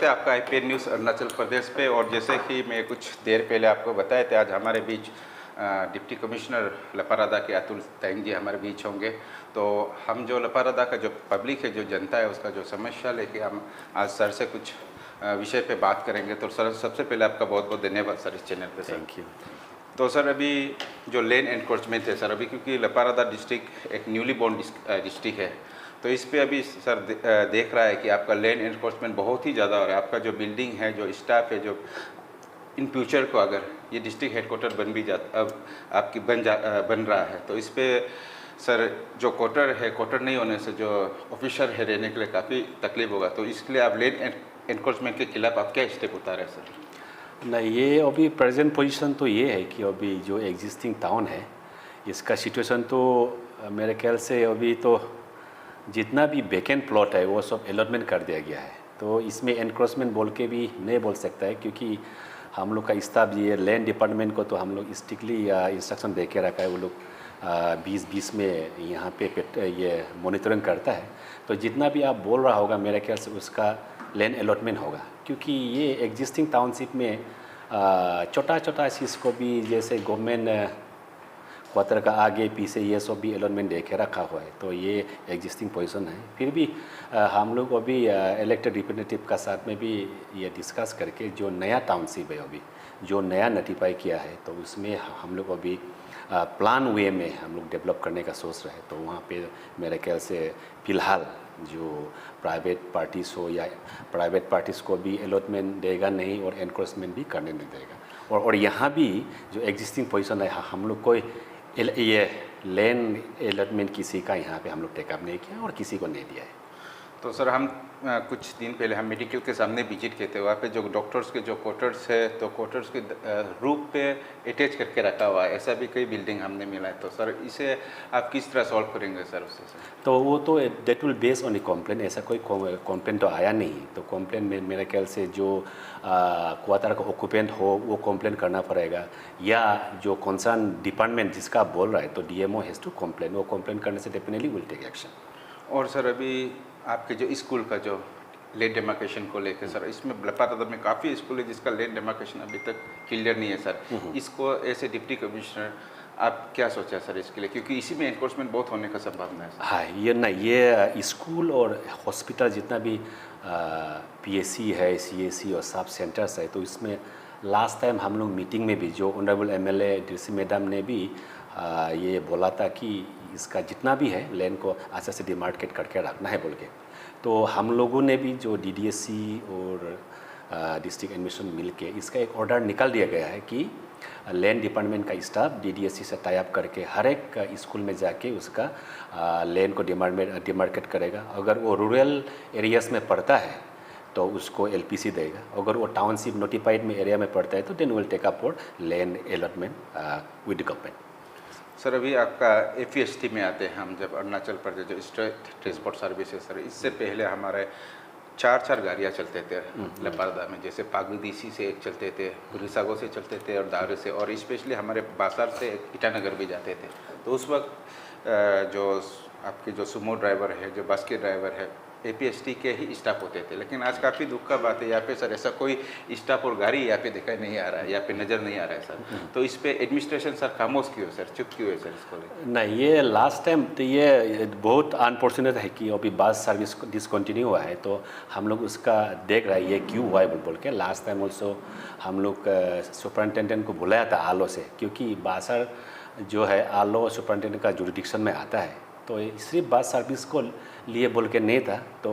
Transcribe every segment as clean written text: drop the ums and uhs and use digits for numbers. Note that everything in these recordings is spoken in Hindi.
आपका IPN न्यूज़ अरुणाचल प्रदेश पे। और जैसे कि मैं कुछ देर पहले आपको बताए थे, आज हमारे बीच डिप्टी कमिश्नर लपारादा के अतुल तैंग जी हमारे बीच होंगे। तो हम जो लपारादा का जो पब्लिक है, जो जनता है, उसका जो समस्या लेके हम आज सर से कुछ विषय पे बात करेंगे। तो सर, सबसे पहले आपका बहुत बहुत धन्यवाद सर इस चैनल पे। Thank you. तो सर, अभी जो लैंड एनक्रोचमेंट है सर, अभी क्योंकि लपारादा डिस्ट्रिक्ट एक न्यूली बोर्न डिस्ट्रिक्ट है, तो इस पे अभी सर देख रहा है कि आपका लैंड एनक्रोचमेंट बहुत ही ज़्यादा हो रहा है। आपका जो बिल्डिंग है, जो स्टाफ है, जो इन फ्यूचर को अगर ये डिस्ट्रिक्ट हेडक्वार्टर बन भी जाता, अब आपकी बन रहा है, तो इस पे सर जो क्वार्टर नहीं होने से जो ऑफिसर है रहने के लिए काफ़ी तकलीफ होगा। तो इसके लिए आप लैंड एनक्रोचमेंट के खिलाफ आप क्या स्टेप उठा रहे हैं सर? नहीं, ये अभी प्रेजेंट पोजीशन तो ये है कि अभी जो एग्जिस्टिंग टाउन है, इसका सिचुएशन तो मेरे ख्याल से अभी तो जितना भी वेकेंट प्लॉट है वो सब अलॉटमेंट कर दिया गया है। तो इसमें एनक्रोचमेंट बोल के भी नहीं बोल सकता है, क्योंकि हम लोग का स्टाफ ये लैंड डिपार्टमेंट को तो हम लोग स्ट्रिक्टली इंस्ट्रक्शन दे के रखा है। वो लोग 20-20 में यहाँ पे ये मॉनिटरिंग करता है। तो जितना भी आप बोल रहा होगा मेरे ख्याल से उसका लैंड अलॉटमेंट होगा, क्योंकि ये एग्जिस्टिंग टाउनशिप में छोटा छोटा चीज़ को भी, जैसे गवर्नमेंट क्वार्टर का आगे पीछे ये सब भी अलॉटमेंट दे के रखा हुआ है। तो ये एग्जिस्टिंग पोजीशन है। फिर भी हम लोग अभी इलेक्टेड रिप्रेजेंटेटिव का साथ में भी ये डिस्कस करके जो नया टाउनशिप है अभी जो नया नोटिफाई किया है, तो उसमें हम लोग अभी प्लान वे में हम लोग डेवलप करने का सोच रहे हैं। तो वहाँ पे मेरे ख्याल से फ़िलहाल जो प्राइवेट पार्टीज़ हो या प्राइवेट पार्टीज़ को भी अलॉटमेंट देगा नहीं और एनक्रोचमेंट भी करने नहीं देगा। और यहाँ भी जो एग्जिस्टिंग पोजीशन है, हम लोग कोई ये लैंड अलॉटमेंट किसी का यहाँ पे हम लोग टेकअप नहीं किया और किसी को नहीं दिया है। तो सर, हम कुछ दिन पहले हम मेडिकल के सामने विजिट किए थे। वहाँ पे जो डॉक्टर्स के जो क्वार्टर्स है, तो क्वार्टर्स के रूफ पे अटैच करके रखा हुआ है। ऐसा भी कई बिल्डिंग हमने मिला है। तो सर, इसे आप किस तरह सॉल्व करेंगे सर उससे सर? तो वो तो that will base on a complaint. ऐसा कोई कॉम्प्लेन तो आया नहीं। तो कॉम्प्लेन में मेरे ख्याल से जो क्वार्टर का ऑक्यूपेंट हो वो कॉम्प्लेन करना पड़ेगा, या जो कंसर्न डिपार्टमेंट जिसका आप बोल रहा है, तो DMO हैज़ टू कॉम्प्लेन। वो कॉम्प्लेन करने से डेफिनेटली विल टेक एक्शन। और सर, अभी आपके जो स्कूल का जो लैंड डेमार्केशन को लेकर सर, इसमें लपारादा में काफ़ी स्कूल है जिसका लैंड डेमार्केशन अभी तक क्लियर नहीं है सर। इसको ऐसे डिप्टी कमिश्नर आप क्या सोचा सर इसके लिए, क्योंकि इसी में एनक्रोचमेंट बहुत होने का संभावना है सर? हाँ, ये स्कूल और हॉस्पिटल जितना भी PSC है, CAC और सब सेंटर्स है, तो इसमें लास्ट टाइम हम लोग मीटिंग में भी जो ऑनरेबल MLA DC मैडम ने भी ये बोला था कि इसका जितना भी है लैंड को अच्छे से डिमार्केट करके रखना है बोल के। तो हम लोगों ने भी जो DDSC और डिस्ट्रिक्ट एडमिशन मिल के इसका एक ऑर्डर निकाल दिया गया है कि लैंड डिपार्टमेंट का स्टाफ DDSC से टाई अप करके हर एक स्कूल में जाके उसका लैंड को डिमार्केट करेगा। अगर वो रूरल एरियाज़ में पड़ता है तो उसको LPC देगा। अगर वो टाउनशिप नोटिफाइड में एरिया में पड़ता है तो then will take up for land allotment with government. Sir, अभी आपका APST में आते हैं हम, जब अरुणाचल प्रदेश जो स्टेट ट्रांसपोर्ट सर्विस है सर, इससे पहले हमारे 4 गाड़ियाँ चलते थे लपारादा में। जैसे पागुदीसी से एक चलते थे, रिसागो से चलते थे और दावरे से, और स्पेशली हमारे बासार से ईटानगर भी जाते थे। तो उस वक्त जो आपके जो सुमो ड्राइवर है, जो बस के ड्राइवर है, APST के ही स्टाफ होते थे। लेकिन आज काफ़ी दुख का बात है, यहाँ पे सर ऐसा कोई स्टाफ और गाड़ी यहाँ पे दिखाई नहीं आ रहा है, यहाँ पे नज़र नहीं आ रहा है सर। तो इस पे एडमिनिस्ट्रेशन सर खामोश क्यों है सर, चुप क्यों है सर इसको लेकर? नहीं, ये लास्ट टाइम तो ये बहुत अनफॉर्चुनेट है कि अभी बस सर्विस डिसकंटिन्यू हुआ है। तो हम लोग उसका देख रहे हैं ये क्यों हुआ है बोल के। लास्ट टाइम ऑल्सो हम लोग सुपरिटेंडेंट को बुलाया था आलो से, क्योंकि बासर जो है आलो सुपरिटेंडेंट का जुरिडिक्शन में आता है। तो सिर्फ बस सर्विस को लिए बोल के नहीं था। तो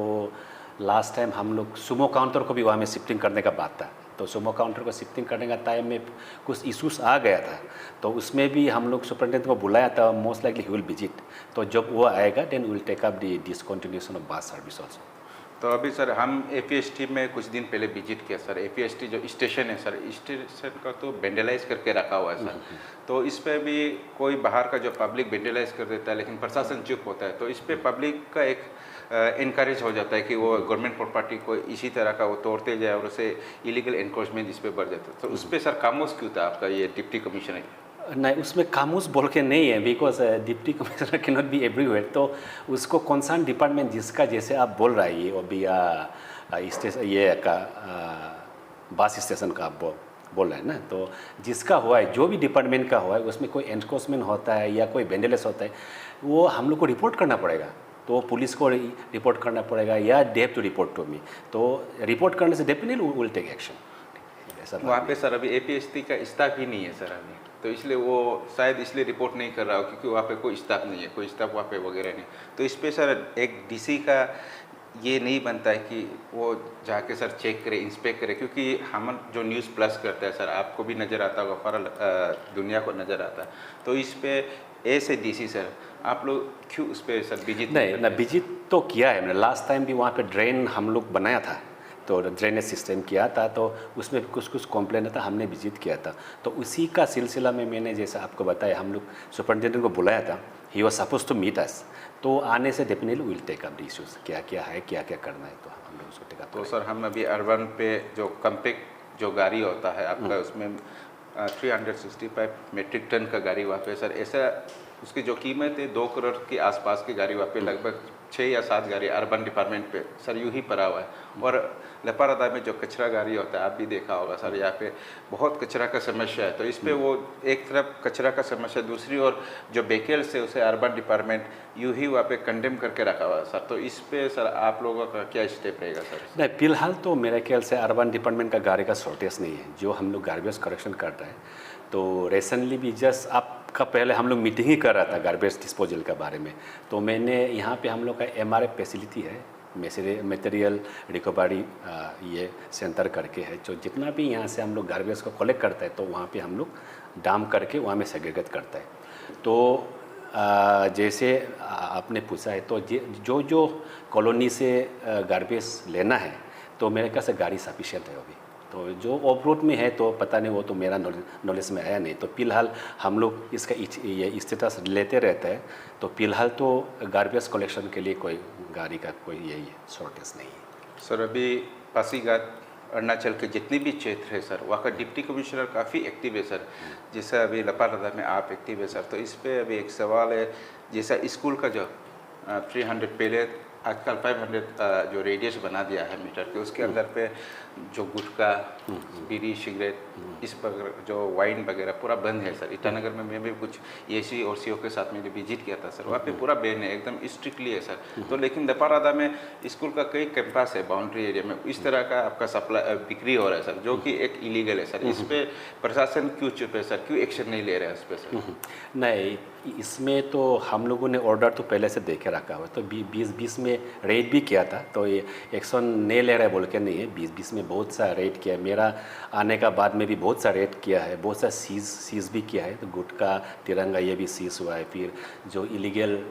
लास्ट टाइम हम लोग सुमो काउंटर को भी वहाँ में शिफ्टिंग करने का बात था। तो सुमो काउंटर को शिफ्टिंग करने का टाइम में कुछ इश्यूज आ गया था। तो उसमें भी हम लोग सुपरिटेंडेंट को बुलाया था। Most likely he will visit. तो जब वो आएगा then will take up the discontinuation of bus service also. तो अभी सर, हम APST में कुछ दिन पहले विजिट किया सर। APST जो स्टेशन है सर, स्टेशन का तो वेंडलाइज करके रखा हुआ है सर। तो इस पर भी कोई बाहर का जो पब्लिक वेंडलाइज कर देता है, लेकिन प्रशासन चुप होता है। तो इस पर पब्लिक का एक इनकरेज हो जाता है कि वो गवर्नमेंट प्रॉपर्टी को इसी तरह का वो तोड़ते जाए और उसे इलीगल एनक्रोचमेंट इस पर बढ़ जाता है। तो उस पर सर खामोश क्यों था आपका ये डिप्टी कमिश्नर? नहीं, उसमें खामोश बोल के नहीं है, because deputy commissioner can not be everywhere. तो उसको कंसर्न डिपार्टमेंट जिसका, जैसे आप बोल रहा है ये अभी स्टेशन ये का बस स्टेशन का आप बोल रहे हैं ना, तो जिसका हुआ है जो भी डिपार्टमेंट का हुआ है उसमें कोई एनफोर्समेंट होता है या कोई वेंडलेस होता है, वो हम लोग को रिपोर्ट करना पड़ेगा। तो पुलिस को रिपोर्ट करना पड़ेगा या they have to report to me. तो रिपोर्ट करने से डेफिनेटली विल टेक एक्शन। ऐसा वहाँ पे सर अभी APST का स्टाफ ही नहीं है सर अभी, तो इसलिए वो शायद इसलिए रिपोर्ट नहीं कर रहा हो क्योंकि वहाँ पे कोई स्टाफ नहीं है, कोई स्टाफ वहाँ पे वगैरह नहीं। तो इस पर सर एक DC का ये नहीं बनता है कि वो जाके सर चेक करे, इंस्पेक्ट करे, क्योंकि हम जो न्यूज़ प्लस करते हैं सर, आपको भी नज़र आता होगा, फॉर दुनिया को नज़र आता है। तो इस पे ऐसे DC सर आप लोग क्यों उस पर सर विजिट नहीं ना, विजिट तो किया है मैंने। लास्ट टाइम भी वहाँ पे ड्रेन हम लोग बनाया था, तो ड्रेनेज सिस्टम किया था, तो उसमें कुछ कंप्लेन था, हमने विजिट किया था। तो उसी का सिलसिला में मैंने जैसा आपको बताया, हम लोग सुपरिटेंडेंट को बुलाया था, he was suppose to meet us. तो आने से definitely will take up the issues, क्या क्या है, क्या क्या करना है, तो हम लोग उसको टेक अप। तो सर हम अभी अर्बन पे जो कम्पैक्ट जो गाड़ी होता है आपका, उसमें 365 मेट्रिक टन का गाड़ी वहाँ पे सर, ऐसा उसकी जो कीमत है 2 करोड़ के आसपास की गाड़ी वहाँ पे लगभग 6 या 7 गाड़ी अर्बन डिपार्टमेंट पे सर यूँ ही पड़ा हुआ है। और लपारदा में जो कचरा गाड़ी होता है, आप भी देखा होगा सर, यहाँ पे बहुत कचरा का समस्या है। तो इस पे वो एक तरफ कचरा का समस्या, दूसरी ओर जो व्हीकल्स है उसे अर्बन डिपार्टमेंट यूँ ही वहाँ पे कंडेम करके रखा हुआ है सर। तो इस पे सर आप लोगों का क्या स्टेप रहेगा सर? नहीं, फिलहाल तो मेरे ख्याल से अर्बन डिपार्टमेंट का गाड़ी का शॉर्टेज नहीं है, जो हम लोग गार्बेज कलेक्शन कर रहे हैं। तो रिसेंटली भी जस्ट आपका पहले हम लोग मीटिंग ही कर रहा था गार्बेज डिस्पोजल के बारे में। तो मैंने यहाँ पे हम लोग का MRF फैसिलिटी है, मटेरियल रिकवरी ये सेंटर करके है, जो जितना भी यहाँ से हम लोग गार्बेज को कलेक्ट करते हैं तो वहाँ पे हम लोग डाम करके वहाँ में सेग्रीगेट करते हैं। तो जैसे आपने पूछा है, तो जो जो कॉलोनी से गार्बेज लेना है, तो मेरे ख्याल से गाड़ी सफिशिएंट है अभी। तो जो ऑफ रोड में है तो पता नहीं, वो तो मेरा नॉलेज में आया नहीं। तो फिलहाल हम लोग इसका ये स्टेटस लेते रहते हैं। तो फिलहाल तो गार्बेज कलेक्शन के लिए कोई गाड़ी का कोई यही शॉर्टेज नहीं है सर। अभी पासीघाट अरुणाचल के जितने भी क्षेत्र है सर, वहाँ का डिप्टी कमिश्नर काफ़ी एक्टिव है सर, जैसा अभी लपारदा में आप एक्टिव है सर। तो इस पर अभी एक सवाल है, जैसा स्कूल का जो 300 पहले आजकल 500 जो रेडियस बना दिया है मीटर के, उसके अंदर पे जो गुटखा, बीड़ी, सिगरेट, इस पर जो वाइन वगैरह पूरा बंद है सर। ईटानगर में मैं भी कुछ AC और CO के साथ मैंने विजिट किया था सर, वहाँ पे पूरा बैन है, एकदम स्ट्रिक्टली है सर। तो लेकिन लपारदा में स्कूल का कई कैंपस है बाउंड्री एरिया में, इस तरह का आपका सप्लाई बिक्री हो रहा है सर, जो कि एक इलीगल है सर। इस पर प्रशासन क्यों चुप है सर, क्यों एक्शन नहीं ले रहा है इस पर सर? नहीं, इसमें तो हम लोगों ने ऑर्डर तो पहले से देखे रखा हुआ। तो 2020 में रेड भी किया था, तो ये एक्शन नहीं ले रहा है बोल के नहीं है। 2020 में बहुत सा रेड किया है, मेरा आने का बाद में भी बहुत सा रेड किया है, बहुत सा सीज भी किया है। तो गुटखा, तिरंगा ये भी सीज हुआ है। फिर जो इलीगल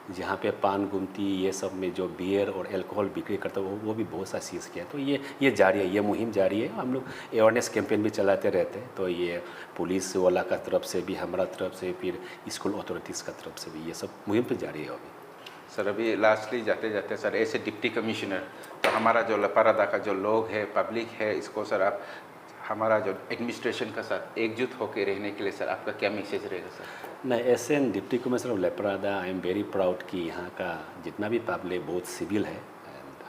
जहाँ पे पान, गुमती ये सब में जो बियर और अल्कोहल बिक्री करता है वो भी बहुत सा सीज़ किया है। तो ये जारी है, ये मुहिम जारी है। हम लोग अवेयरनेस कैंपेन भी चलाते रहते हैं। तो ये पुलिस वाला का तरफ से भी, हमारा तरफ से, फिर स्कूल अथॉरिटीज़ का तरफ से भी ये सब मुहिम तो जारी है अभी सर। अभी लास्टली जाते जाते सर, ऐसे डिप्टी कमिश्नर, तो हमारा जो लपारदा का जो लोग है, पब्लिक है, इसको सर आप हमारा जो एडमिनिस्ट्रेशन का साथ एकजुट होकर रहने के लिए सर आपका क्या मैसेज रहेगा सर? नहीं, as an deputy commissioner of लपारदा, आई एम वेरी प्राउड कि यहाँ का जितना भी पब्लिक बहुत सिविल है,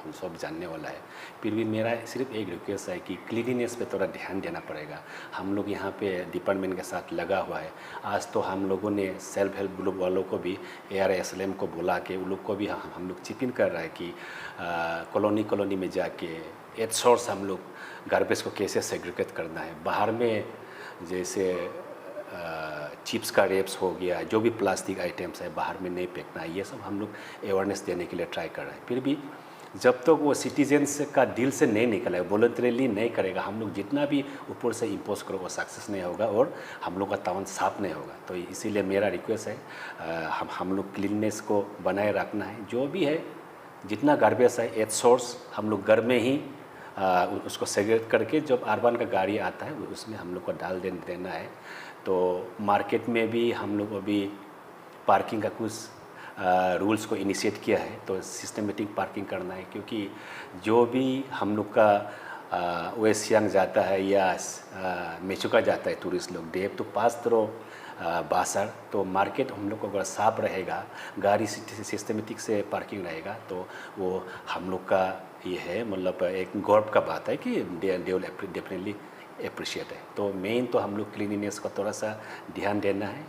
हम सब जानने वाला है। फिर भी मेरा सिर्फ एक रिक्वेस्ट है कि क्लीनिनेस पे थोड़ा ध्यान देना पड़ेगा। हम लोग यहाँ पे डिपार्टमेंट के साथ लगा हुआ है। आज तो हम लोगों ने सेल्फ हेल्प ग्रुप वालों को भी, ARSLM को बुला के उन लोग को भी हम लोग चिप इन कर रहा है कि कॉलोनी में जाके एट सोर्स हम लोग गार्बेज को कैसे सेग्रीगेट करना है। बाहर में जैसे चिप्स का रेप्स हो गया, जो भी प्लास्टिक आइटम्स है बाहर में नहीं फेंकना है, ये सब हम लोग अवेयरनेस देने के लिए ट्राई कर रहे हैं। फिर भी जब तक वो सिटीजन्स का दिल से नहीं निकलेगा, वॉलंटरीली नहीं करेगा, हम लोग जितना भी ऊपर से इम्पोज करो वो सक्सेस नहीं होगा और हम लोग का तावन साफ नहीं होगा। तो इसीलिए मेरा रिक्वेस्ट है, हम लोग क्लीननेस को बनाए रखना है। जो भी है, जितना गार्बेज है एट सोर्स हम लोग घर में ही उसको सेग्रीगेट करके जब अर्बन का गाड़ी आता है उसमें हम लोग को डाल देना है। तो मार्केट में भी हम लोग अभी पार्किंग का कुछ रूल्स को इनिशिएट किया है। तो सिस्टमेटिक पार्किंग करना है, क्योंकि जो भी हम लोग का वेस्ट सियांग जाता है या मेचुका जाता है टूरिस्ट लोग, they have to pass through Basar. तो मार्केट हम लोग को अगर साफ रहेगा, गाड़ी सिस्टमेटिक से पार्किंग रहेगा, तो वो हम लोग का ये है, मतलब एक गौरव का बात है कि दे विल डेफिनेटली अप्रिशिएट है। तो मेन तो हम लोग क्लीनिनेस का थोड़ा सा ध्यान देना है।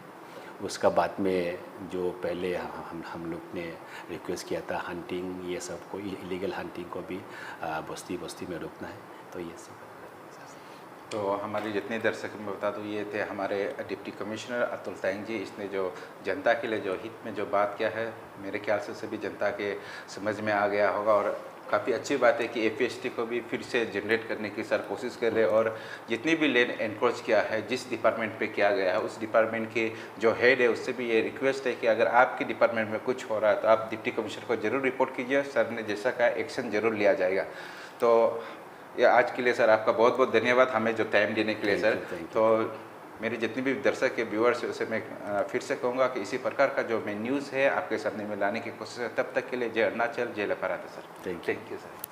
उसका बाद में जो पहले हम लोग ने रिक्वेस्ट किया था हंटिंग, ये सब को इलीगल हंटिंग को भी बस्ती बस्ती में रोकना है। तो ये सब तो हमारे जितने दर्शक मैं बता दूँ, ये थे हमारे डिप्टी कमिश्नर अतुल तैंग जी। इसने जो जनता के लिए जो हित में जो बात किया है, मेरे ख्याल से सभी जनता के समझ में आ गया होगा। और काफ़ी अच्छी बात है कि एपीएसटी को भी फिर से जनरेट करने की सर कोशिश कर रहे हैं। और जितनी भी लैंड एनक्रोच किया है, जिस डिपार्टमेंट पे किया गया है, उस डिपार्टमेंट के जो हेड है उससे भी ये रिक्वेस्ट है कि अगर आपके डिपार्टमेंट में कुछ हो रहा है तो आप डिप्टी कमिश्नर को ज़रूर रिपोर्ट कीजिए। सर ने जैसा कहा एक्शन ज़रूर लिया जाएगा। तो ये आज के लिए सर आपका बहुत बहुत धन्यवाद, हमें जो टाइम देने के लिए सर। तो मेरे जितने भी दर्शक के व्यूअर्स है उसे मैं फिर से कहूँगा कि इसी प्रकार का जो मैं न्यूज़ है आपके सामने में लाने की कोशिश है। तब तक के लिए जय अरुणाचल, जय लपराता सर। Thank you sir.